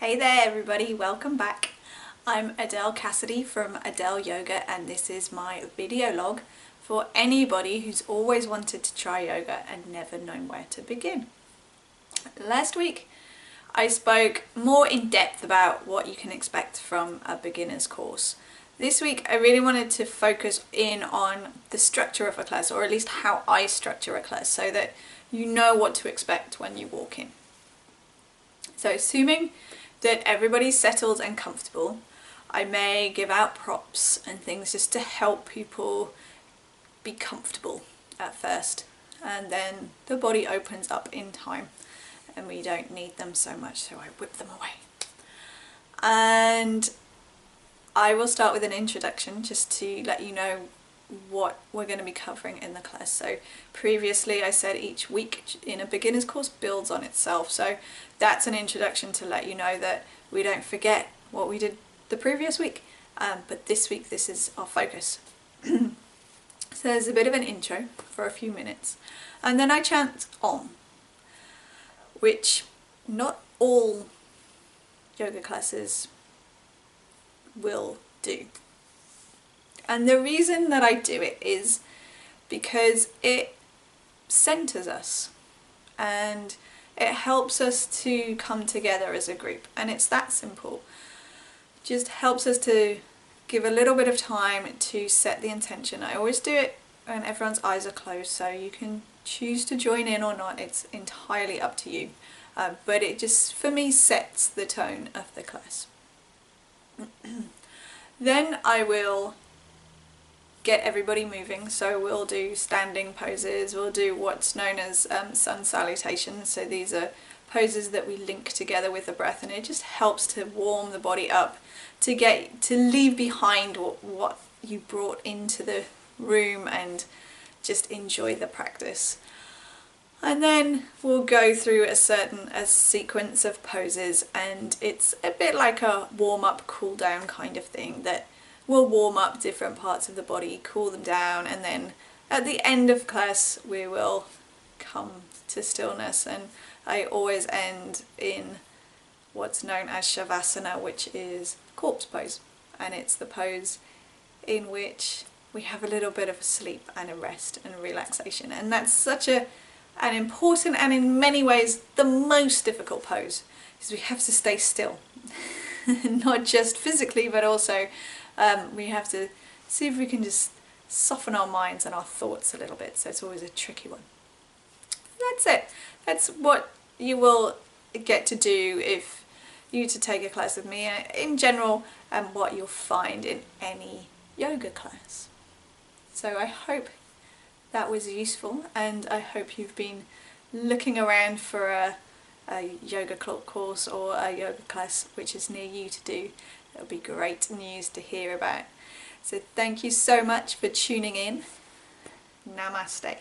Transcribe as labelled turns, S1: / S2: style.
S1: Hey there everybody, welcome back. I'm Adele Cassidy from Adele Yoga and this is my video log for anybody who's always wanted to try yoga and never known where to begin. Last week I spoke more in depth about what you can expect from a beginner's course. This week I really wanted to focus in on the structure of a class, or at least how I structure a class, so that you know what to expect when you walk in. So assuming that everybody's settled and comfortable, I may give out props and things just to help people be comfortable at first, and then the body opens up in time and we don't need them so much, so I whip them away. And I will start with an introduction just to let you know what we're going to be covering in the class. So previously I said each week in a beginner's course builds on itself, so that's an introduction to let you know that we don't forget what we did the previous week, but this week this is our focus. So there's a bit of an intro for a few minutes and then I chant Om, which not all yoga classes will do. And the reason that I do it is because it centers us and it helps us to come together as a group, and it's that simple. Just helps us to give a little bit of time to set the intention. I always do it when everyone's eyes are closed, so you can choose to join in or not, it's entirely up to you. But it just, for me, sets the tone of the class. Then I will get everybody moving, so we'll do standing poses, we'll do what's known as sun salutations. So these are poses that we link together with the breath, and it just helps to warm the body up, to leave behind what you brought into the room and just enjoy the practice. And then we'll go through a sequence of poses, and it's a bit like a warm-up, cool-down kind of thing, that we'll warm up different parts of the body, cool them down, and then at the end of class we will come to stillness. And I always end in what's known as Shavasana, which is corpse pose, and it's the pose in which we have a little bit of a sleep and a rest and a relaxation. And that's such an important and in many ways the most difficult pose, because we have to stay still. Not just physically, but also we have to see if we can just soften our minds and our thoughts a little bit, so it's always a tricky one. That's it. That's what you will get to do if you to take a class with me. In general, what you'll find in any yoga class. So I hope that was useful, and I hope you've been looking around for a yoga course or a yoga class which is near you to do. That would be great news to hear about. So thank you so much for tuning in. Namaste.